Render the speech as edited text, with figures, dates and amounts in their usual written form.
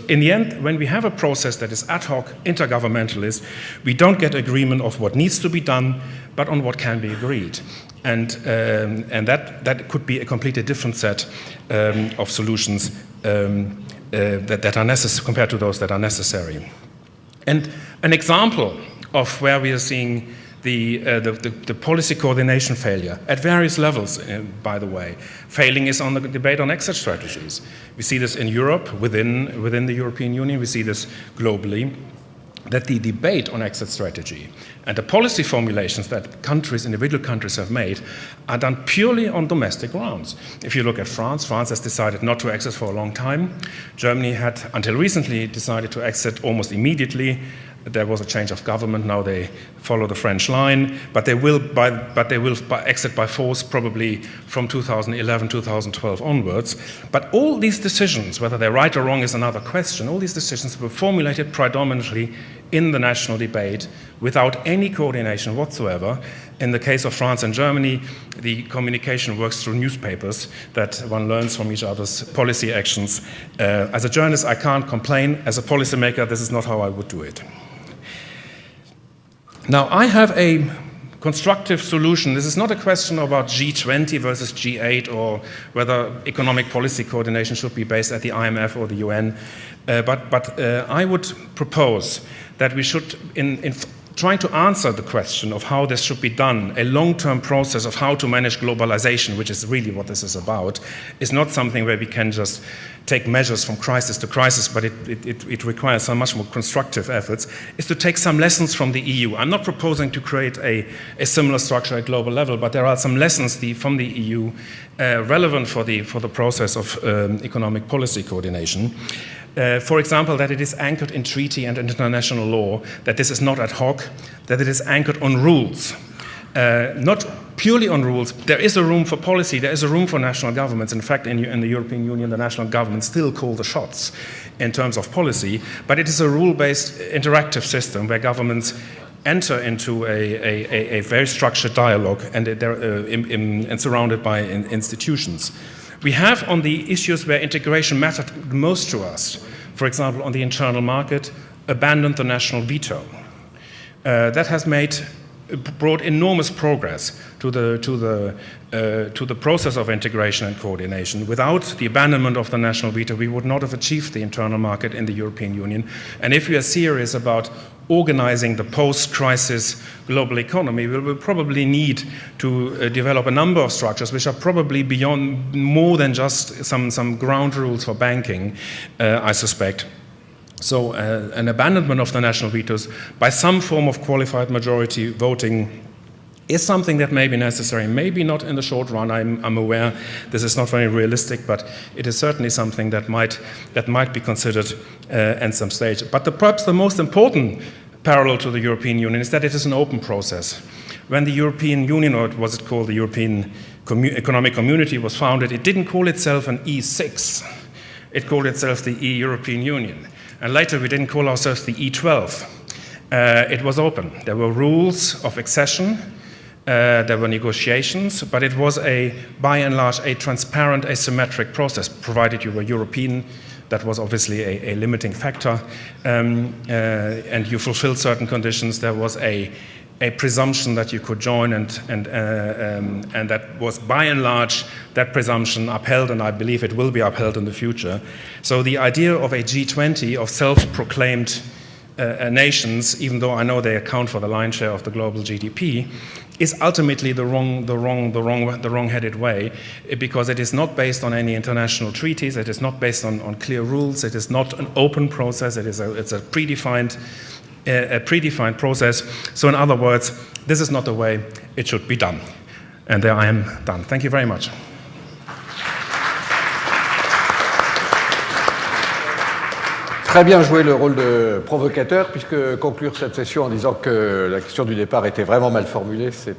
in the end, when we have a process that is ad hoc, intergovernmentalist, we don't get agreement of what needs to be done, but on what can be agreed. And that could be a completely different set of solutions that are necessary compared to those that are necessary. And an example of where we are seeing the policy coordination failure at various levels, by the way. Failing is on the debate on exit strategies. We see this in Europe, within the European Union. We see this globally, that the debate on exit strategy and the policy formulations that individual countries have made are done purely on domestic grounds. If you look at France, France has decided not to exit for a long time. Germany had, until recently, decided to exit almost immediately. There was a change of government. Now they follow the French line, but they will exit by force probably from 2011, 2012 onwards. But all these decisions, whether they're right or wrong is another question, all these decisions were formulated predominantly in the national debate without any coordination whatsoever. In the case of France and Germany, the communication works through newspapers that one learns from each other's policy actions. As a journalist, I can't complain. As a policymaker, this is not how I would do it. Now, I have a constructive solution. This is not a question about G20 versus G8 or whether economic policy coordination should be based at the IMF or the UN, but I would propose that we should, in trying to answer the question of how this should be done, a long-term process of how to manage globalization, which is really what this is about, is not something where we can just take measures from crisis to crisis, but it requires some much more constructive efforts, is to take some lessons from the EU. I'm not proposing to create a similar structure at global level, but there are some lessons from the EU relevant for the process of economic policy coordination. For example, that it is anchored in treaty and international law, that this is not ad hoc, that it is anchored on rules. Not purely on rules. There is a room for policy, there is a room for national governments. In fact, in the European Union, the national governments still call the shots in terms of policy, but it is a rule-based interactive system where governments enter into a very structured dialogue and surrounded by institutions. We have on the issues where integration mattered most to us, for example, on the internal market, abandoned the national veto. That has brought enormous progress to the process of integration and coordination. Without the abandonment of the national veto, we would not have achieved the internal market in the European Union. And if we are serious about organizing the post-crisis global economy, we will probably need to develop a number of structures which are probably beyond more than just some ground rules for banking, I suspect. So an abandonment of the national vetoes by some form of qualified majority voting is something that may be necessary, maybe not in the short run. I'm aware this is not very realistic, but it is certainly something that might be considered at some stage. But perhaps the most important parallel to the European Union is that it is an open process. When the European Union, or what was it called, the European Economic Community was founded, it didn't call itself an E6. It called itself the European Union. And later we didn't call ourselves the E12. It was open. There were rules of accession. There were negotiations, but it was by and large, a transparent, asymmetric process, provided you were European. That was obviously a limiting factor, and you fulfilled certain conditions. There was a presumption that you could join, and that was by and large that presumption upheld, and I believe it will be upheld in the future. So the idea of a G20 of self-proclaimed nations, even though I know they account for the lion's share of the global GDP, is ultimately the wrong-headed way, because it is not based on any international treaties. It is not based on clear rules. It is not an open process. It's a predefined process. So in other words, this is not the way it should be done. And there I am done. Thank you very much. Très bien joué le rôle de provocateur, puisque conclure cette session en disant que la question du départ était vraiment mal formulée, c'est